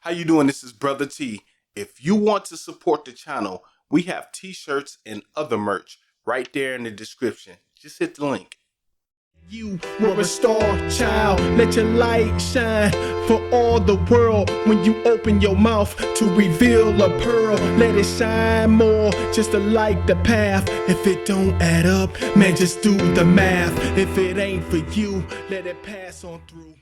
How you doing? This is Brother T. If you want to support the channel, we have t-shirts and other merch right there in the description. Just hit the link. You were a star child, let your light shine for all the world. When you open your mouth to reveal a pearl, let it shine more, just to light the path. If it don't add up, man, just do the math. If it ain't for you, let it pass on through.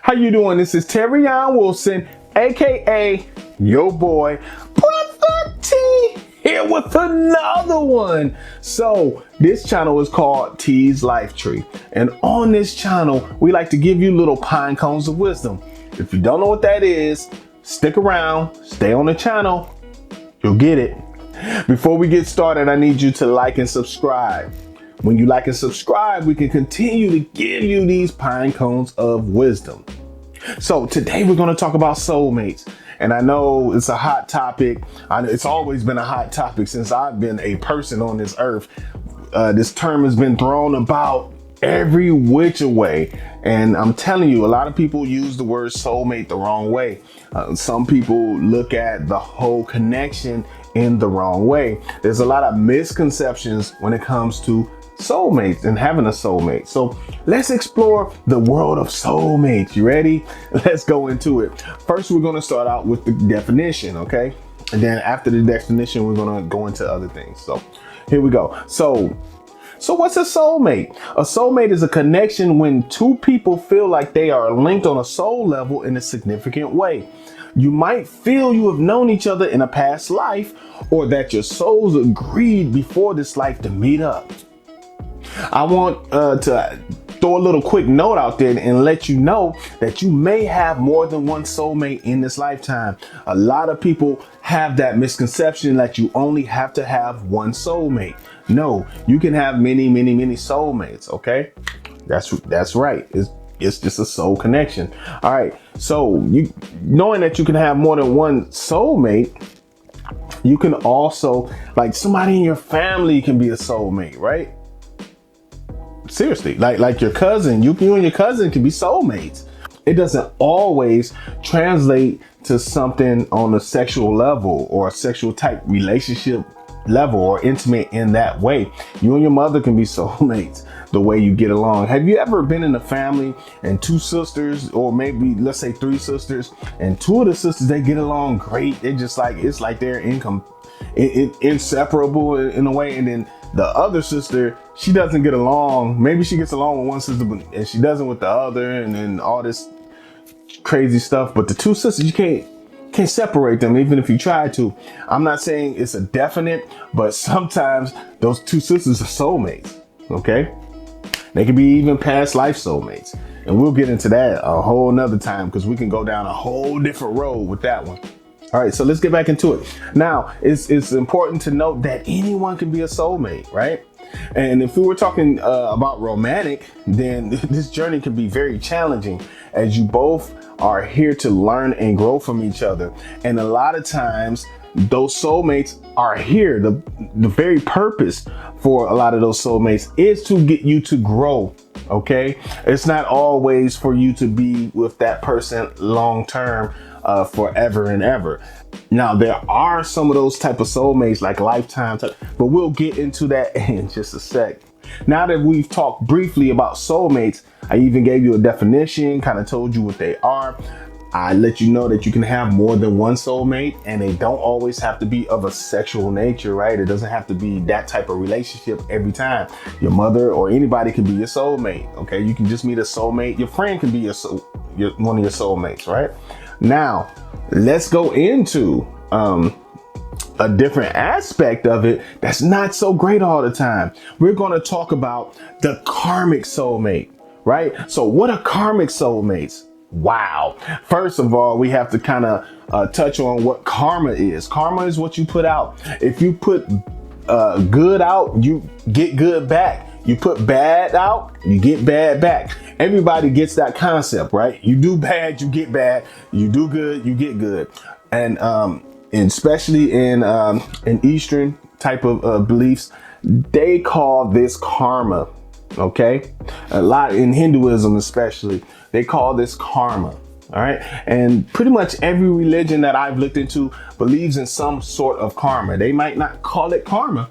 How you doing? This is Terrion Wilson, aka your boy Brotha T, here with another one. So this channel is called T's Life Tree, and on this channel we like to give you little pine cones of wisdom. If you don't know what that is, stick around, stay on the channel, you'll get it. Before we get started, I need you to like and subscribe. When you like and subscribe, we can continue to give you these pine cones of wisdom. So today we're going to talk about soulmates. And I know it's a hot topic. It's always been a hot topic since I've been a person on this earth. This term has been thrown about every which way. And I'm telling you, a lot of people use the word soulmate the wrong way. Some people look at the whole connection in the wrong way. There's a lot of misconceptions when it comes to soulmates and having a soulmate. So let's explore the world of soulmates. You ready? Let's go into it. First, we're going to start out with the definition, okay? And then after the definition, we're going to go into other things. So here we go. So what's a soulmate? A soulmate is a connection when two people feel like they are linked on a soul level in a significant way. You might feel you have known each other in a past life, or that your souls agreed before this life to meet up. I want to throw a little quick note out there and let you know that you may have more than one soulmate in this lifetime. A lot of people have that misconception that you only have to have one soulmate. No, you can have many soulmates. Okay, that's right. It's just a soul connection. All right. So you knowing that you can have more than one soulmate, you can also, like, somebody in your family can be a soulmate, right? Seriously, like your cousin, you and your cousin can be soulmates. It doesn't always translate to something on a sexual level or a sexual type relationship level or intimate in that way. You and your mother can be soulmates the way you get along. Have you ever been in a family and two sisters, or maybe let's say three sisters, and two of the sisters, they get along great? They're just like, it's like they're inseparable in a way, and then the other sister, she doesn't get along. Maybe she gets along with one sister, and she doesn't with the other, and then all this crazy stuff. But the two sisters, you can't separate them, even if you try to. I'm not saying it's a definite, but sometimes those two sisters are soulmates. Okay, they can be even past life soulmates, and we'll get into that a whole nother time because we can go down a whole different road with that one. All right, so let's get back into it. Now, it's important to note that anyone can be a soulmate, right? And if we were talking about romantic, then this journey can be very challenging, as you both are here to learn and grow from each other. And a lot of times, those soulmates are here. The very purpose for a lot of those soulmates is to get you to grow. Okay, it's not always for you to be with that person long term, forever and ever. Now, there are some of those type of soulmates, like lifetime type, but we'll get into that in just a sec. Now that we've talked briefly about soulmates, I even gave you a definition, kind of told you what they are. I let you know that you can have more than one soulmate, and they don't always have to be of a sexual nature, right? It doesn't have to be that type of relationship every time. Your mother or anybody can be your soulmate. Okay, you can just meet a soulmate. Your friend can be one of your soulmates, right? Now, let's go into a different aspect of it that's not so great all the time. We're going to talk about the karmic soulmate, right? So what are karmic soulmates? Wow. First of all, we have to kind of touch on what karma is. Karma is what you put out. If you put good out, you get good back. You put bad out, you get bad back. Everybody gets that concept, right? You do bad, you get bad. You do good, you get good. And especially in Eastern type of beliefs, they call this karma. Okay, a lot in Hinduism especially, they call this karma. All right. And pretty much every religion that I've looked into believes in some sort of karma. They might not call it karma,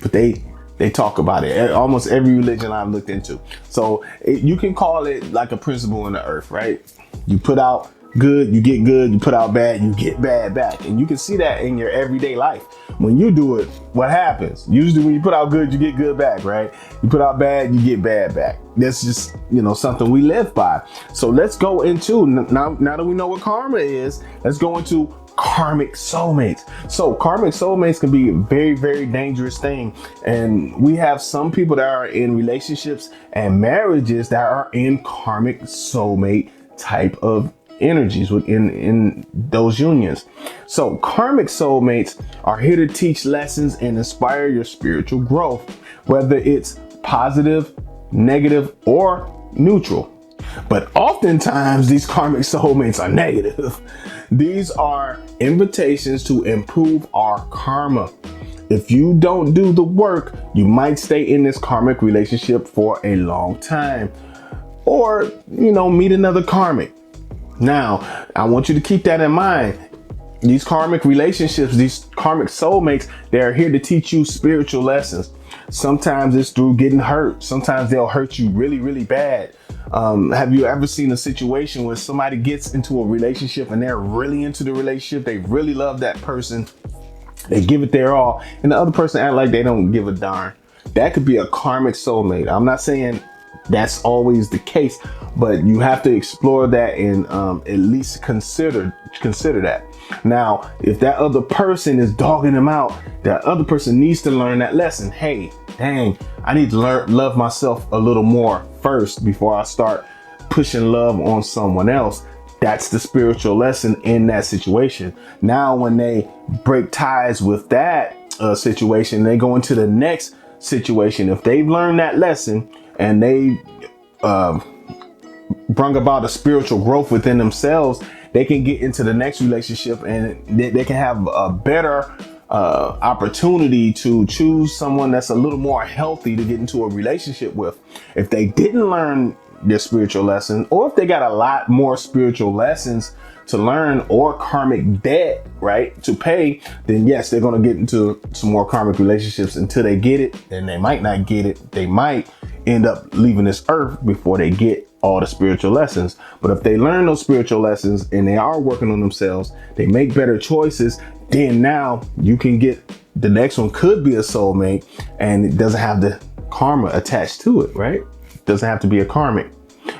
but they talk about it. Almost every religion I've looked into. So you can call it like a principle in the earth, right? You put out good, you get good. You put out bad, you get bad back. And you can see that in your everyday life. When you do it, what happens? Usually when you put out good, you get good back, right? You put out bad, you get bad back. That's just, something we live by. So let's go into, now that we know what karma is, let's go into karmic soulmates. So karmic soulmates can be a very, very dangerous thing. And we have some people that are in relationships and marriages that are in karmic soulmate type of energies within those unions. So karmic soulmates are here to teach lessons and inspire your spiritual growth, whether it's positive, negative, or neutral. But oftentimes these karmic soulmates are negative. These are invitations to improve our karma. If you don't do the work, you might stay in this karmic relationship for a long time, or, meet another karmic. Now, I want you to keep that in mind. These karmic relationships, these karmic soulmates, they're here to teach you spiritual lessons. Sometimes it's through getting hurt. Sometimes they'll hurt you really, really bad. Have you ever seen a situation where somebody gets into a relationship and they're really into the relationship? They really love that person. They give it their all, and the other person act like they don't give a darn. That could be a karmic soulmate. I'm not saying that's always the case, but you have to explore that and at least consider that. Now, if that other person is dogging them out, that other person needs to learn that lesson. Hey, dang, I need to love myself a little more first before I start pushing love on someone else. That's the spiritual lesson in that situation. Now, when they break ties with that situation, they go into the next situation. If they've learned that lesson and they bring about a spiritual growth within themselves, they can get into the next relationship and they can have a better opportunity to choose someone that's a little more healthy to get into a relationship with. If they didn't learn their spiritual lesson, or if they got a lot more spiritual lessons to learn or karmic debt, right, to pay, then yes, they're going to get into some more karmic relationships until they get it. And they might not get it. They might end up leaving this earth before they get all the spiritual lessons. But if they learn those spiritual lessons and they are working on themselves, they make better choices, then now you can get the next one. Could be a soulmate and it doesn't have the karma attached to it, right? It doesn't have to be a karmic,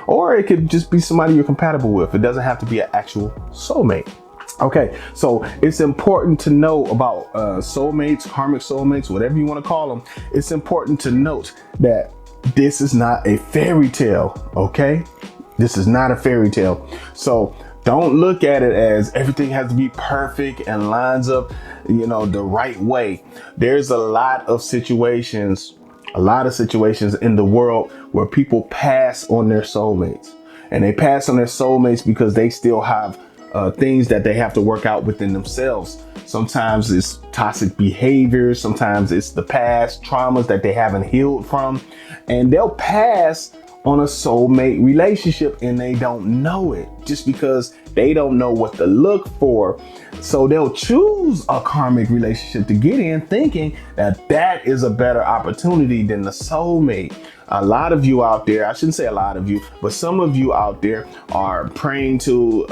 or it could just be somebody you're compatible with. It doesn't have to be an actual soulmate. Okay, so it's important to know about soulmates, karmic soulmates, whatever you want to call them. It's important to note that this is not a fairy tale, okay? This is not a fairy tale. So don't look at it as everything has to be perfect and lines up, the right way. There's a lot of situations in the world where people pass on their soulmates. And they pass on their soulmates because they still have things that they have to work out within themselves. Sometimes it's toxic behavior. Sometimes it's the past traumas that they haven't healed from. And they'll pass on a soulmate relationship and they don't know it, just because they don't know what to look for. So they'll choose a karmic relationship to get in, thinking that that is a better opportunity than the soulmate. A lot of you out there, I shouldn't say a lot of you, but some of you out there are praying to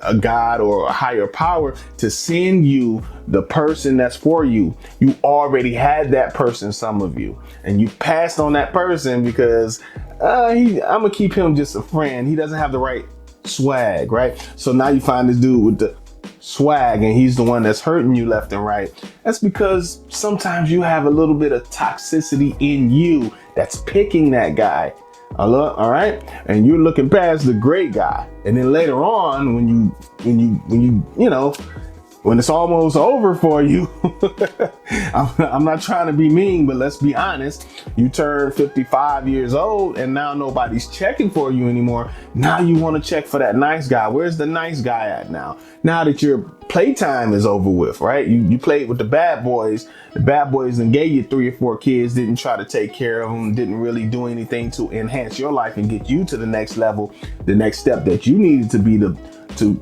a God or a higher power to send you the person that's for you. You already had that person, some of you, and you passed on that person because I'm gonna keep him just a friend. He doesn't have the right swag, right? So now you find this dude with the swag and he's the one that's hurting you left and right. That's because sometimes you have a little bit of toxicity in you that's picking that guy. All right, and you're looking past the great guy, and then later on when you when it's almost over for you, I'm not trying to be mean, but let's be honest. You turn 55 years old and now nobody's checking for you anymore. Now you want to check for that nice guy. Where's the nice guy at now? Now that your playtime is over with, right? You played with the bad boys. The bad boys and gave you 3 or 4 kids, didn't try to take care of them, didn't really do anything to enhance your life and get you to the next level, the next step that you needed to be to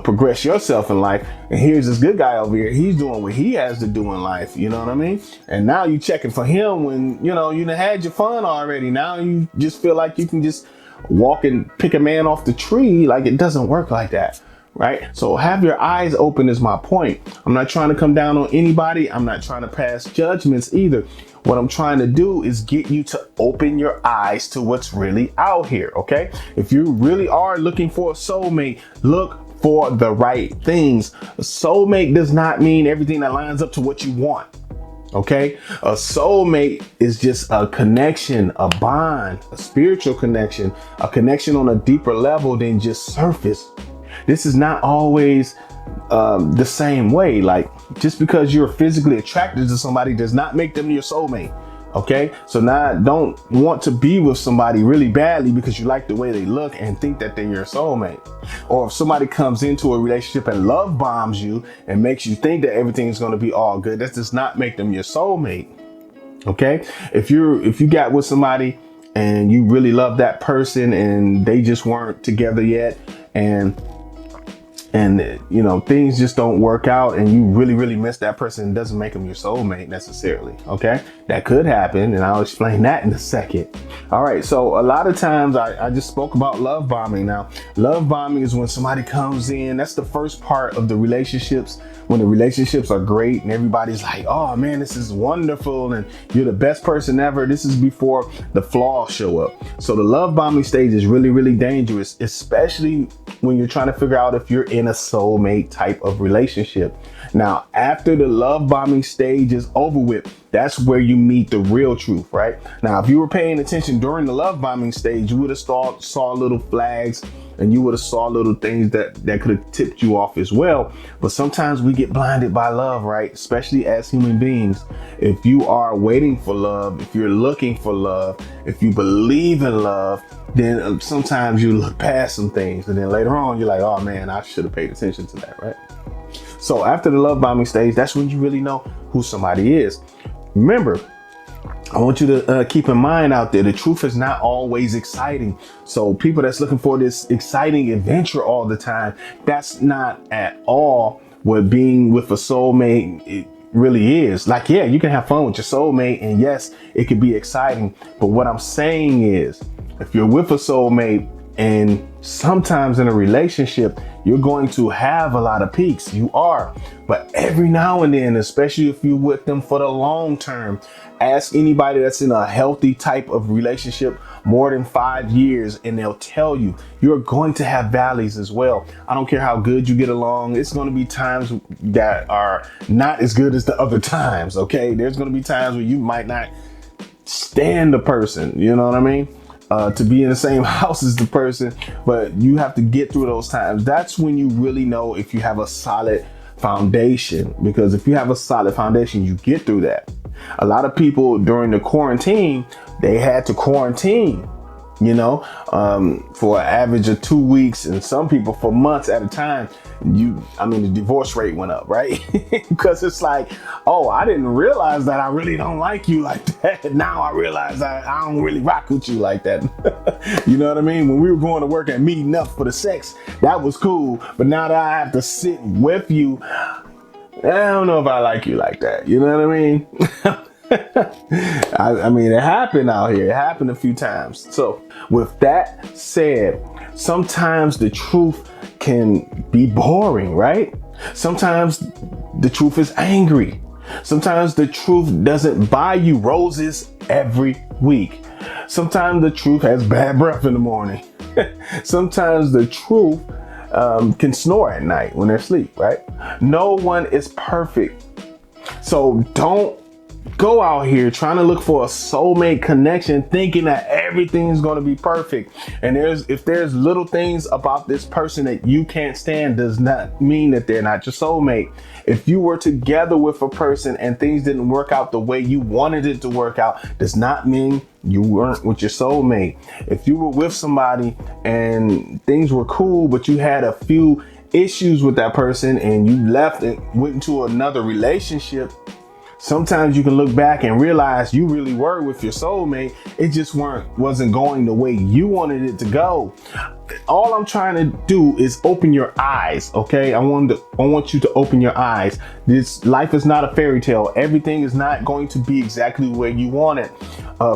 progress yourself in life. And here's this good guy over here. He's doing what he has to do in life. You know what I mean? And now you checking for him when, you done had your fun already. Now you just feel like you can just walk and pick a man off the tree. Like, it doesn't work like that. Right? So have your eyes open is my point. I'm not trying to come down on anybody. I'm not trying to pass judgments either. What I'm trying to do is get you to open your eyes to what's really out here. Okay? If you really are looking for a soulmate, look for the right things. A soulmate does not mean everything that lines up to what you want. Okay? A soulmate is just a connection, a bond, a spiritual connection, a connection on a deeper level than just surface. This is not always the same way. Like, just because you're physically attracted to somebody does not make them your soulmate. Okay, so now don't want to be with somebody really badly because you like the way they look and think that they're your soulmate. Or if somebody comes into a relationship and love bombs you and makes you think that everything's going to be all good, that does not make them your soulmate. Okay, if you got with somebody and you really love that person and they just weren't together yet, and things just don't work out and you really miss that person, it doesn't make them your soulmate necessarily. Okay, that could happen, and I'll explain that in a second. All right, so a lot of times I just spoke about love bombing. Now, love bombing is when somebody comes in. That's the first part of the relationships, when the relationships are great and everybody's like, oh man, this is wonderful and you're the best person ever. This is before the flaws show up. So the love bombing stage is really dangerous, especially when you're trying to figure out if you're in a soulmate type of relationship. Now, after the love bombing stage is over with, that's where you meet the real truth, right? Now, if you were paying attention during the love bombing stage, you would have saw little flags and you would have saw little things that could have tipped you off as well. But sometimes we get blinded by love, right? Especially as human beings. If you are waiting for love, if you're looking for love, if you believe in love, then sometimes you look past some things. And then later on, you're like, oh man, I should have paid attention to that, right? So after the love bombing stage, that's when you really know who somebody is. Remember, I want you to keep in mind out there, the truth is not always exciting. So people that's looking for this exciting adventure all the time, that's not at all what being with a soulmate it really is. Like, yeah, you can have fun with your soulmate, and yes, it could be exciting. But what I'm saying is, if you're with a soulmate and sometimes in a relationship, you're going to have a lot of peaks. You are. But every now and then, especially if you're with them for the long term, ask anybody that's in a healthy type of relationship more than 5 years, and they'll tell you you're going to have valleys as well. I don't care how good you get along. It's going to be times that are not as good as the other times. Okay. There's going to be times where you might not stand the person. You know what I mean? To be in the same house as the person, but you have to get through those times. That's when you really know if you have a solid foundation, because if you have a solid foundation, you get through that. A lot of people during the quarantine, they had to quarantine, for an average of 2 weeks, and some people for months at a time. The divorce rate went up, right? Because it's like, oh, I didn't realize that I really don't like you like that. Now I realize I don't really rock with you like that. You know what I mean? When we were going to work and meeting up for the sex, that was cool. But now that I have to sit with you, I don't know if I like you like that. You know what I mean? It happened out here. It happened a few times. So with that said, sometimes the truth can be boring, right? Sometimes the truth is angry. Sometimes the truth doesn't buy you roses every week. Sometimes the truth has bad breath in the morning. Sometimes the truth can snore at night when they're asleep, right? No one is perfect. So don't go out here trying to look for a soulmate connection, thinking that everything's going to be perfect. And if there's little things about this person that you can't stand, does not mean that they're not your soulmate. If you were together with a person and things didn't work out the way you wanted it to work out, does not mean you weren't with your soulmate. If you were with somebody and things were cool, but you had a few issues with that person and you left and went into another relationship, sometimes you can look back and realize you really were with your soulmate. It just wasn't going the way you wanted it to go. All I'm trying to do is open your eyes, okay? I want you to open your eyes. This life is not a fairy tale. Everything is not going to be exactly where you want it.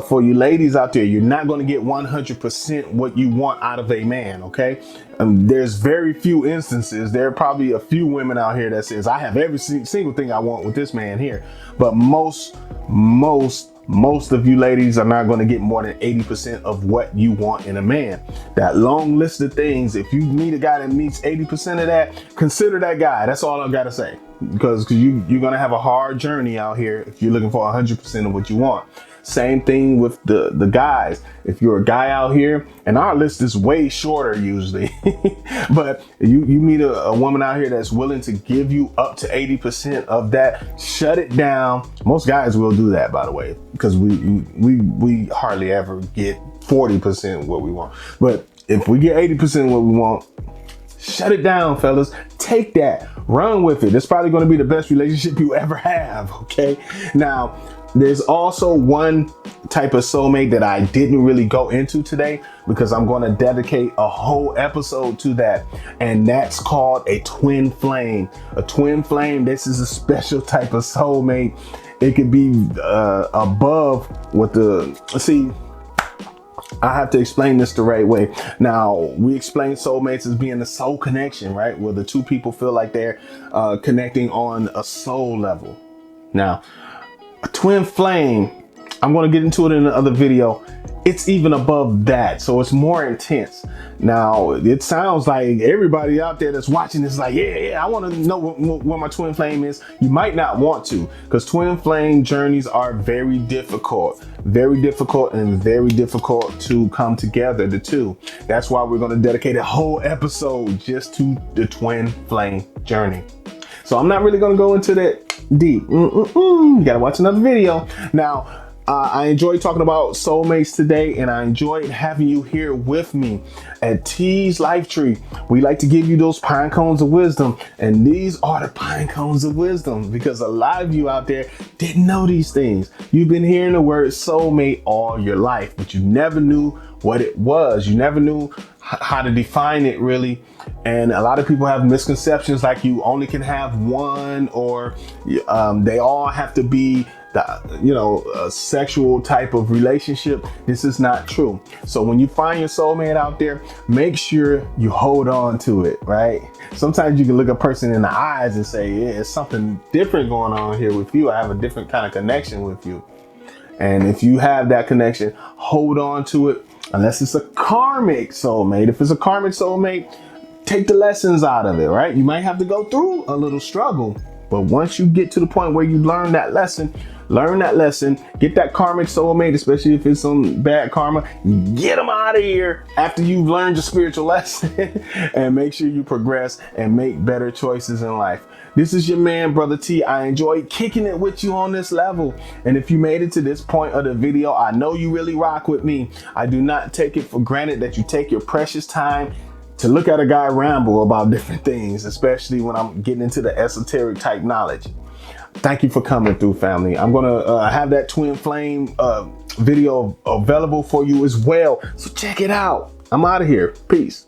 For you ladies out there, you're not going to get 100% what you want out of a man, okay? There's very few instances. There are probably a few women out here that says, I have every single thing I want with this man here. But most of you ladies are not going to get more than 80% of what you want in a man. That long list of things, if you meet a guy that meets 80% of that, consider that guy. That's all I've got to say. Because you're going to have a hard journey out here if you're looking for 100% of what you want. Same thing with the guys. If you're a guy out here, and our list is way shorter usually, but you meet a woman out here that's willing to give you up to 80% of that, shut it down. Most guys will do that, by the way, because we hardly ever get 40% what we want. But if we get 80% what we want, shut it down, fellas. Take that, run with it. It's probably going to be the best relationship you ever have. Okay. Now, there's also one type of soulmate that I didn't really go into today because I'm going to dedicate a whole episode to that. And that's called a twin flame. A twin flame, this is a special type of soulmate. It could be above what see, I have to explain this the right way. Now, we explain soulmates as being the soul connection, right? Where the two people feel like they're connecting on a soul level. Now, a twin flame, I'm going to get into it in another video. It's even above that, so it's more intense. Now, it sounds like everybody out there that's watching this is like, yeah, I want to know what my twin flame is. You might not want to, because twin flame journeys are very difficult and very difficult to come together, the two. That's why we're going to dedicate a whole episode just to the twin flame journey. So I'm not really going to go into that deep. You got to watch another video. Now, I enjoyed talking about soulmates today, and I enjoyed having you here with me at T's Life Tree. We like to give you those pine cones of wisdom, and these are the pine cones of wisdom because a lot of you out there didn't know these things. You've been hearing the word soulmate all your life, but you never knew what it was. You never knew how to define it really. And a lot of people have misconceptions like you only can have one, or they all have to be a sexual type of relationship. This is not true. So when you find your soulmate out there, make sure you hold on to it, right? Sometimes you can look a person in the eyes and say, yeah, it's something different going on here with you. I have a different kind of connection with you. And if you have that connection, hold on to it, unless it's a karmic soulmate. If it's a karmic soulmate, take the lessons out of it, right? You might have to go through a little struggle, but once you get to the point where you learn that lesson, get that karmic soulmate, especially if it's some bad karma, get them out of here after you've learned your spiritual lesson and make sure you progress and make better choices in life. This is your man, Brother T. I enjoyed kicking it with you on this level. And if you made it to this point of the video, I know you really rock with me. I do not take it for granted that you take your precious time to look at a guy ramble about different things, especially when I'm getting into the esoteric type knowledge. Thank you for coming through, family. I'm gonna have that twin flame video available for you as well. So check it out. I'm out of here. Peace.